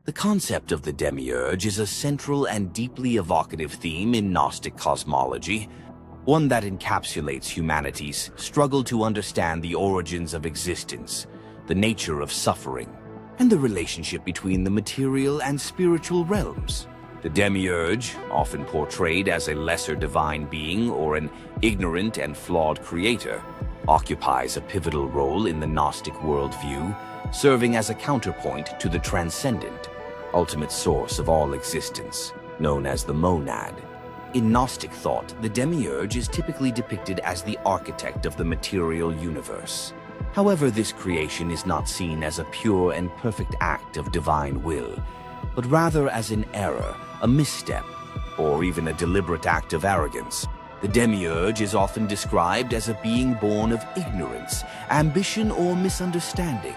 The concept of the Demiurge is a central and deeply evocative theme in Gnostic cosmology, one that encapsulates humanity's struggle to understand the origins of existence, the nature of suffering, and the relationship between the material and spiritual realms. The Demiurge, often portrayed as a lesser divine being or an ignorant and flawed creator, occupies a pivotal role in the Gnostic worldview, serving as a counterpoint to the transcendent, ultimate source of all existence, known as the monad. In Gnostic thought, the Demiurge is typically depicted as the architect of the material universe. However, this creation is not seen as a pure and perfect act of divine will, but rather as an error, a misstep, or even a deliberate act of arrogance. The Demiurge is often described as a being born of ignorance, ambition, or misunderstanding,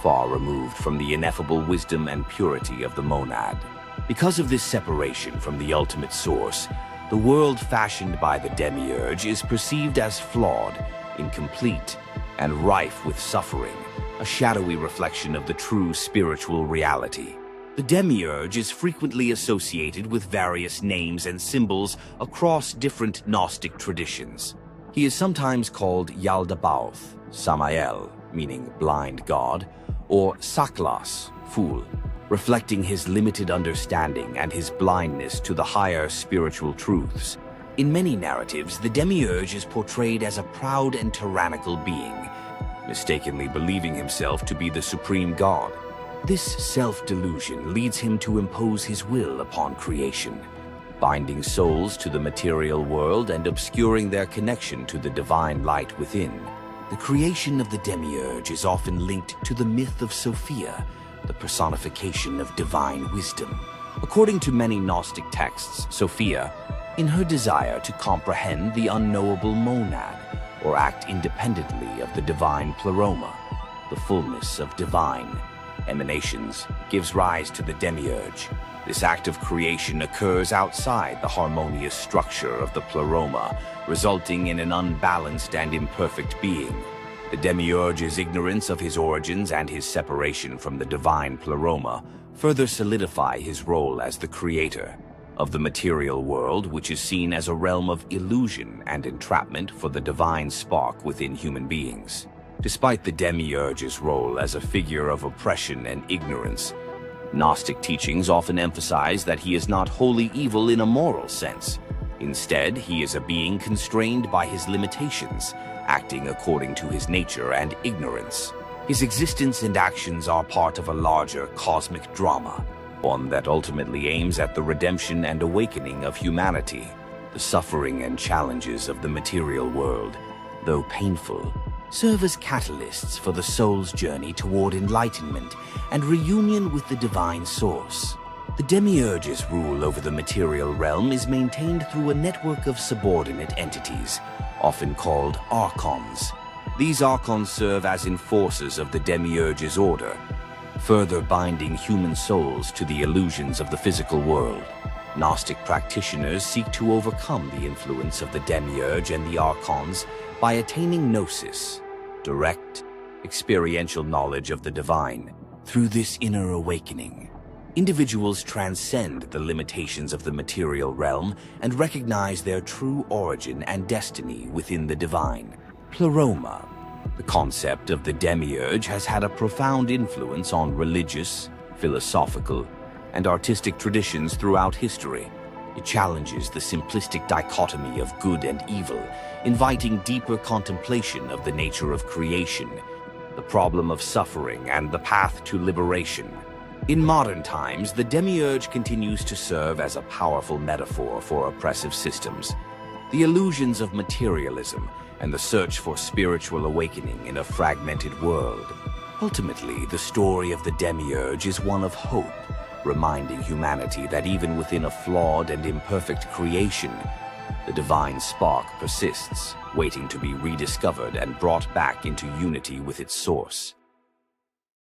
far removed from the ineffable wisdom and purity of the monad. Because of this separation from the ultimate source, the world fashioned by the Demiurge is perceived as flawed, incomplete, and rife with suffering, a shadowy reflection of the true spiritual reality. The Demiurge is frequently associated with various names and symbols across different Gnostic traditions. He is sometimes called Yaldabaoth, Samael, meaning blind god, or Saklas, fool, reflecting his limited understanding and his blindness to the higher spiritual truths. In many narratives, the Demiurge is portrayed as a proud and tyrannical being, mistakenly believing himself to be the supreme god. This self-delusion leads him to impose his will upon creation, binding souls to the material world and obscuring their connection to the divine light within. The creation of the Demiurge is often linked to the myth of Sophia, the personification of divine wisdom. According to many Gnostic texts, Sophia, in her desire to comprehend the unknowable monad, or act independently of the divine pleroma, the fullness of divine emanations, gives rise to the Demiurge. This act of creation occurs outside the harmonious structure of the pleroma, resulting in an unbalanced and imperfect being. The Demiurge's ignorance of his origins and his separation from the divine pleroma further solidify his role as the creator of the material world, which is seen as a realm of illusion and entrapment for the divine spark within human beings. Despite the Demiurge's role as a figure of oppression and ignorance, Gnostic teachings often emphasize that he is not wholly evil in a moral sense. Instead, he is a being constrained by his limitations, acting according to his nature and ignorance. His existence and actions are part of a larger cosmic drama, one that ultimately aims at the redemption and awakening of humanity. The suffering and challenges of the material world, though painful, serve as catalysts for the soul's journey toward enlightenment and reunion with the divine source. The Demiurge's rule over the material realm is maintained through a network of subordinate entities, often called archons. These archons serve as enforcers of the Demiurge's order, further binding human souls to the illusions of the physical world. Gnostic practitioners seek to overcome the influence of the Demiurge and the archons by attaining gnosis, direct, experiential knowledge of the divine. Through this inner awakening, individuals transcend the limitations of the material realm and recognize their true origin and destiny within the divine. Pleroma. The concept of the Demiurge has had a profound influence on religious, philosophical, and artistic traditions throughout history. It challenges the simplistic dichotomy of good and evil, inviting deeper contemplation of the nature of creation, the problem of suffering, and the path to liberation. In modern times, the Demiurge continues to serve as a powerful metaphor for oppressive systems, the illusions of materialism, and the search for spiritual awakening in a fragmented world. Ultimately, the story of the Demiurge is one of hope, reminding humanity that even within a flawed and imperfect creation, the divine spark persists, waiting to be rediscovered and brought back into unity with its source.